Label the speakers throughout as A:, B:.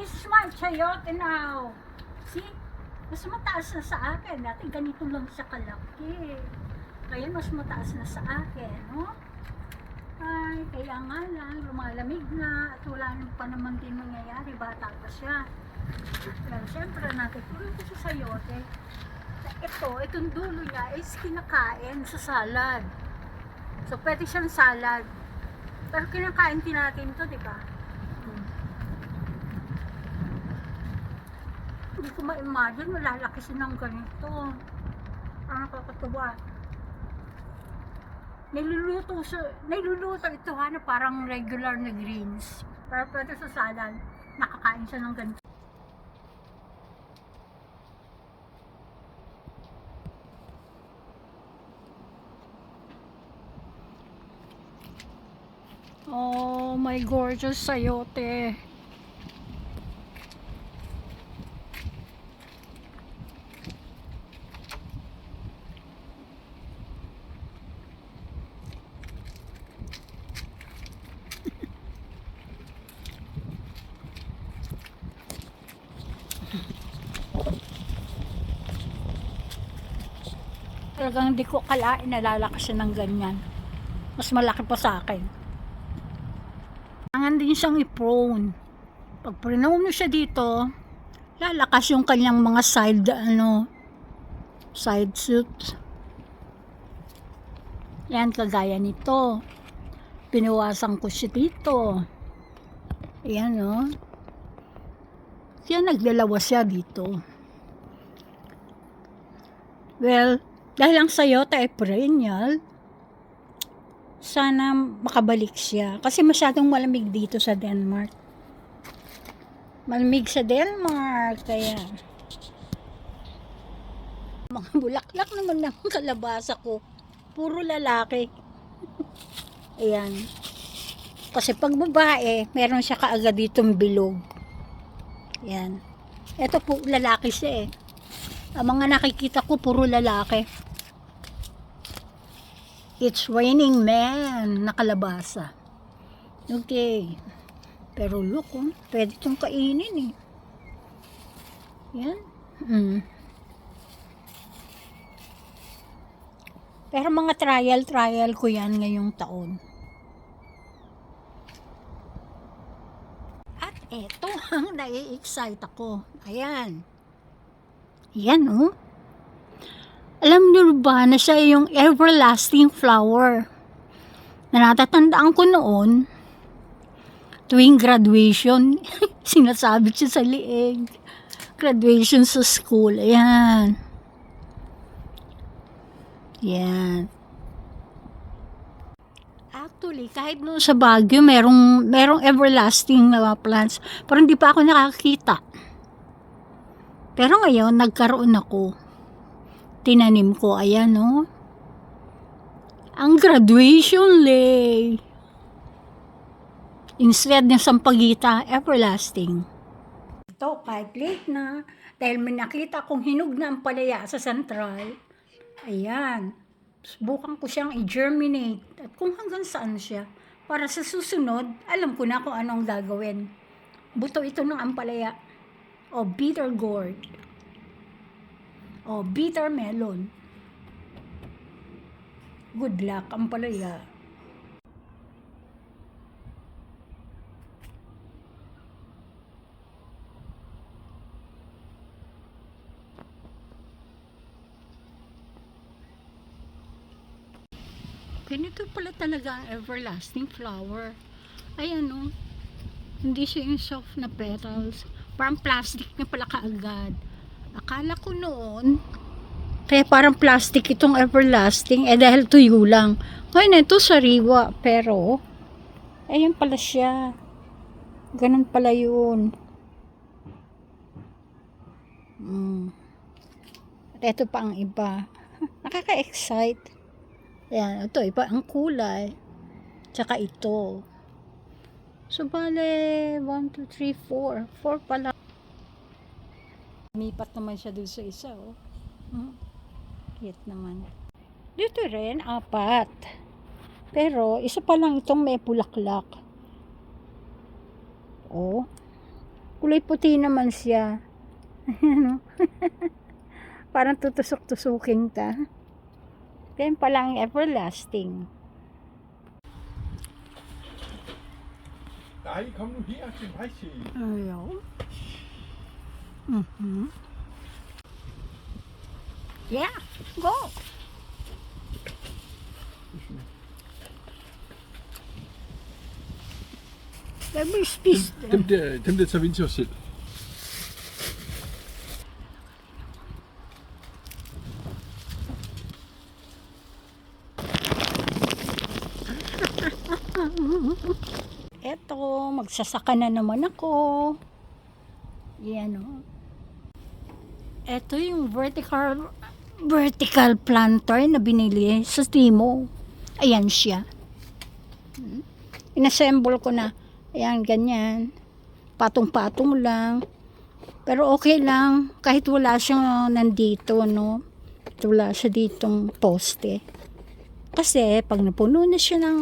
A: this is my chayote now. See? Mas mataas na sa akin. Dati ganito lang siya kalaki. Kaya mas mataas na sa akin, no? Ay, kaya nga lang, lumalamig na at wala pa naman din mangyayari. Bata pa siya. Pero siyempre, natutulog ko sa sayote. Itong dulo niya is kinakain sa salad. So, pwede siyang salad. Pero kinakain din natin ito, di ba? Hindi ko ma-imagine, malalaki siya ng ganito. Ang nakakatuwa. Niluluto ito ha, na parang regular na greens. Pero pwede sa salad, nakakain siya ng ganito. Oh my gorgeous sayote. Talagang hindi ko kalain na lalakas siya ng ganyan. Mas malaki pa sa akin. Kailangan din siyang i-prone. Pag prone mo siya dito, lalakas yung kanyang mga side shoots. Yan, kagaya nito. Pinawasan ko siya dito. Ayan, no? Kaya naglalawa siya dito. Well, dahil ang sayote ay perennial, sana makabalik siya. Kasi masyadong malamig dito sa Denmark. Malamig sa Denmark, kaya mga bulaklak naman ng kalabasa ko. Puro lalaki. Ayan. Kasi pag babae, meron siya kaagad ditong bilog. Ayan. Ito po, lalaki siya eh. Ang mga nakikita ko, puro lalaki. It's raining man na kalabasa. Okay. Pero look, pwede itong kainin eh. Yan. Pero mga trial ko yan ngayong taon. At eto ang nai-excite ako. Ayan. Yan, oh. Alam niyo ba na siya yung everlasting flower? Na natatandaan ko noon, tuwing graduation, sinasabi siya sa liig. Graduation sa school. Ayan. Yan. Actually, kahit noon sa Baguio, merong everlasting plants. Pero hindi pa ako nakakita. Pero ngayon, nagkaroon ako. Tinanim ko, ayan, no? Ang graduation day. Instead ng sampagita, everlasting. Ito, kahit late na, dahil may nakita kong hinog na ang palaya sa sentral, ayan, subukan ko siyang i-germinate. At kung hanggang saan siya, para sa susunod, alam ko na kung anong gagawin. Buto ito ng ampalaya. O bitter gourd. O bitter melon. Good luck, ampalaya. Ganito pala talaga ang everlasting flower. Ayan, o. Hindi siya yung soft na petals. Parang plastic na pala kaagad. Akala ko noon, kaya parang plastic itong everlasting, dahil tuyo lang. Ngayon ito sariwa, pero, ayan pala siya. Ganun pala yun. At ito pa ang iba. Nakaka-excite. Ayan, ito, iba ang kulay. Tsaka ito. So, bale, 1, 2, 3, 4. 4 pala. Mipat naman siya dun sa isa, oh. Cute naman. Dito rin, 4. Pero, isa pa lang itong may bulaklak. Oh. Kulay puti naman siya. Ano? Parang tutusok-tusukin ka. Ganyan pala ang everlasting.
B: Nej, kom nu her til mig, siger I.
A: Ayaw. Yeah, go. Jeg vil spise det.
B: Dem der tager vi ind til os selv.
A: Eto, magsasaka na naman ako. Yan o. Eto yung vertical planter na binili sa Timo. Ayan siya. Inassemble ko na. Ayan, ganyan. Patong-patong lang. Pero okay lang. Kahit wala siyang nandito, no? Wala siya ditong poste. Kasi, pag napuno na siya ng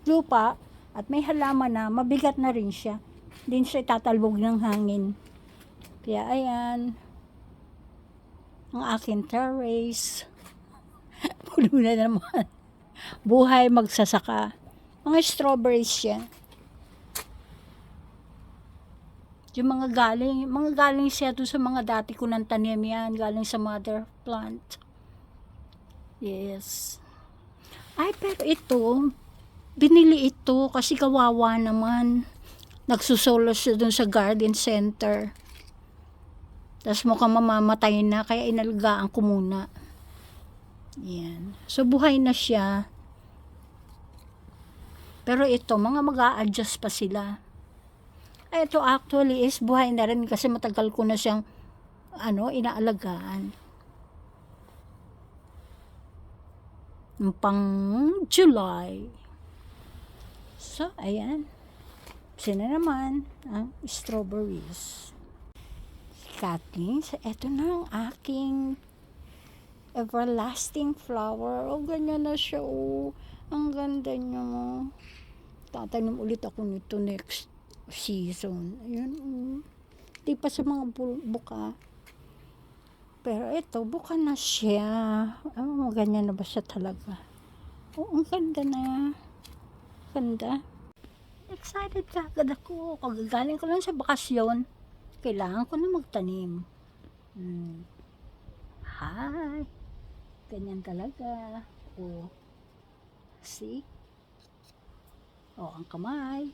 A: lupa, at may halaman na, mabigat na rin siya. Hindi siya itatalbog ng hangin. Kaya, ayan. Ang aking terrace. Puno na naman. Buhay magsasaka. Mga strawberries siya. Yung mga galing siya doon sa mga dati ko ng tanim yan. Galing sa mother plant. Yes. Ay, pero ito, binili ito kasi kawawa naman. Nagsusolo siya doon sa garden center. Tapos mukhang mamamatay na, kaya inalagaan ko muna. Yan. So, buhay na siya. Pero ito, mga mag-a-adjust pa sila. Ito actually is buhay na rin kasi matagal ko na siyang inaalagaan. Pang July. So, ayan. Sina naman ang strawberries. Kathleen, so eto na ang aking everlasting flower. Oh, ganyan na siya. Oh, ang ganda niya. Tatanim ulit ako nito next season. Ayan. Di pa sa mga buka. Pero ito, buka na siya. Oh, ganyan na ba siya talaga? Oh, ang ganda na. Ganda. Excited ka agad ako. Kagagaling ko lang sa bakasyon. Kailangan ko na magtanim. Hi. Ganyan talaga. Oh. See? Oh, ang kamay.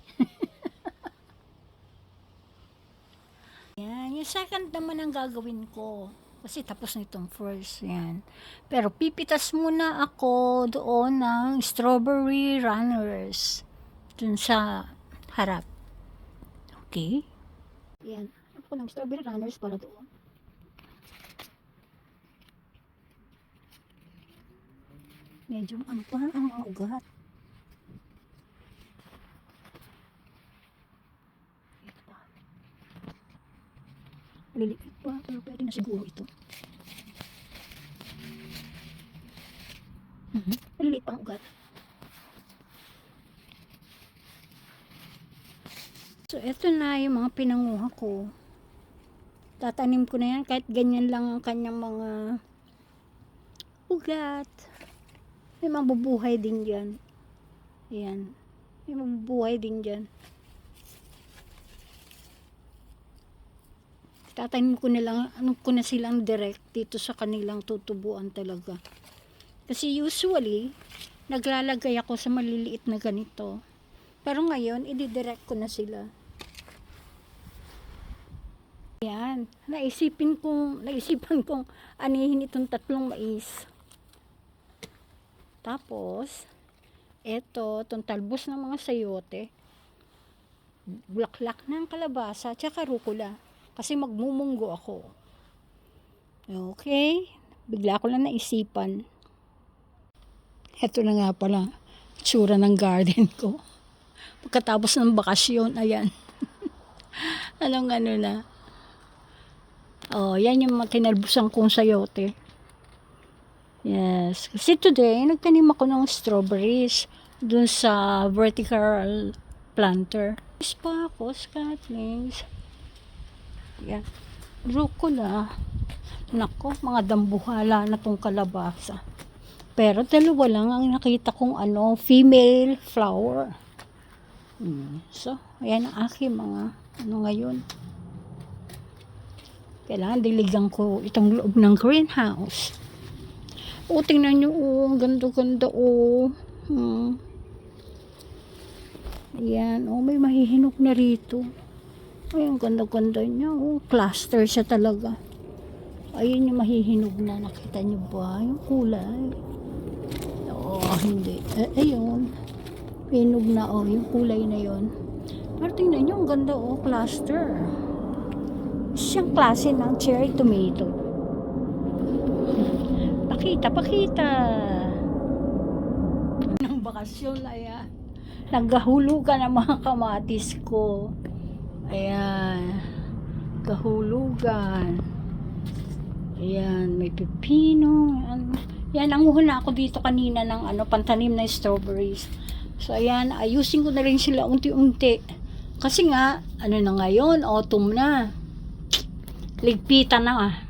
A: Yan. Yung second naman ang gagawin ko. Kasi tapos na itong first. Yan. Pero pipitas muna ako doon ng strawberry runners. Dun sa harap. Okay? Yan. Ako ng strawberry runners para doon. Medyo ang mga ugat. Ito pa. Maliliit pa, pero pwede na siguro ito. Maliliit pa ang ugat. So, eto na yung mga pinanguha ko. Tatanim ko na yan kahit ganyan lang ang kanyang mga ugat. May mabubuhay din dyan. Ayan. May mabubuhay din dyan. Tatanim ko na lang, silang direct dito sa kanilang tutubuan talaga. Kasi usually, naglalagay ako sa maliliit na ganito. Pero ngayon, i-direct ko na sila. Yan. Naisipan kong anihin itong tatlong mais. Tapos, itong talbos ng mga sayote. Bulaklak ng kalabasa, tsaka rukula. Kasi magmumunggo ako. Okay. Bigla ko lang naisipan. Ito na nga pala. Tsura ng garden ko. Pagkatapos ng bakasyon, ayan. Anong na. Oh, yan yung kinalbusan kong sayote. Yes. Kasi today, nagtanim ako ng strawberries dun sa vertical planter. Pa ako, Scatlings. Yan. Rucola. Nako, mga dambuhala na tong kalabasa. Pero dalawa lang ang nakita kong female flower. So, ayan ang aking mga ngayon. Kailangan diligan ko itong loob ng greenhouse. Tingnan nyo, ang ganda-ganda, Ayan, may mahihinog na rito. Ay, ang ganda-ganda niya, cluster siya talaga. Ayun yung mahihinog na, nakita nyo ba? Yung kulay. Hindi. Ayun. Hinog na, yung kulay na yun. Pero tingnan nyo, ang ganda, cluster. Siyang klase ng cherry tomato. Pakita. Ng bakasyon, ayan. Naghahulugan ang mga kamatis ko. Ayan. Kahulugan. Ayan, may pepino. Yan, nanguha na ako dito kanina ng pantanim na strawberries. So, ayan, ayusin ko na rin sila unti-unti. Kasi nga, na ngayon, autumn na. Ligpitan na.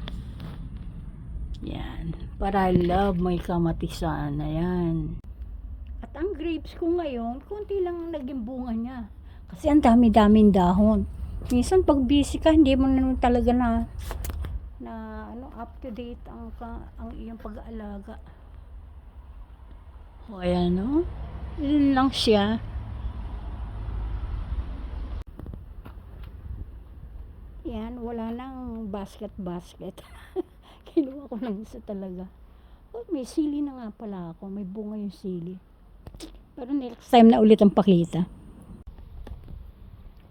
A: Yan. Para love may kamatisan. Ayan. At ang grapes ko ngayon, konti lang naging bunga niya. Kasi ang dami-daming dahon. Minsan pag busy ka, hindi mo na talaga na up to date ang iyong pag-aalaga. Ayan, Yun lang siya. Yan, wala nang basket. Kinuha ko lang isa talaga. May sili na nga pala ako. May bunga yung sili. Pero next time na ulit ang pakita.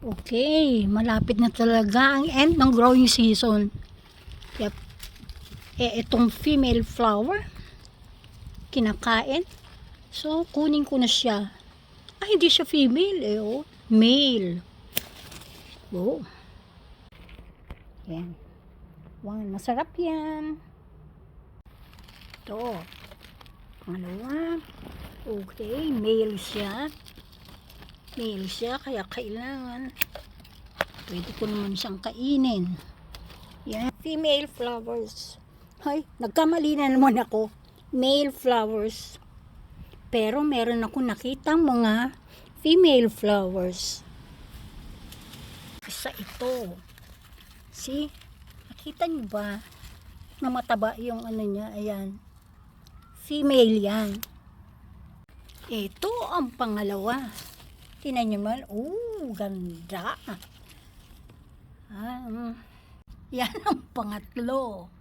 A: Okay, malapit na talaga ang end ng growing season. Yep. Itong female flower, kinakain. So, kunin ko na siya. Hindi siya female, male. Yan. Masarap yan. Ito. Pangalawa. Okay, male siya. Kaya kailangan. Pwede ko naman siyang kainin. Yan. Female flowers. Nagkamali na naman ako. Male flowers. Pero meron ako nakitang mga female flowers. Isa ito. See? Nakita niyo ba? Na mataba yung niya. Ayan. Female yan. Ito ang pangalawa. Tingnan niyo man. Ganda. Yan ang pangatlo.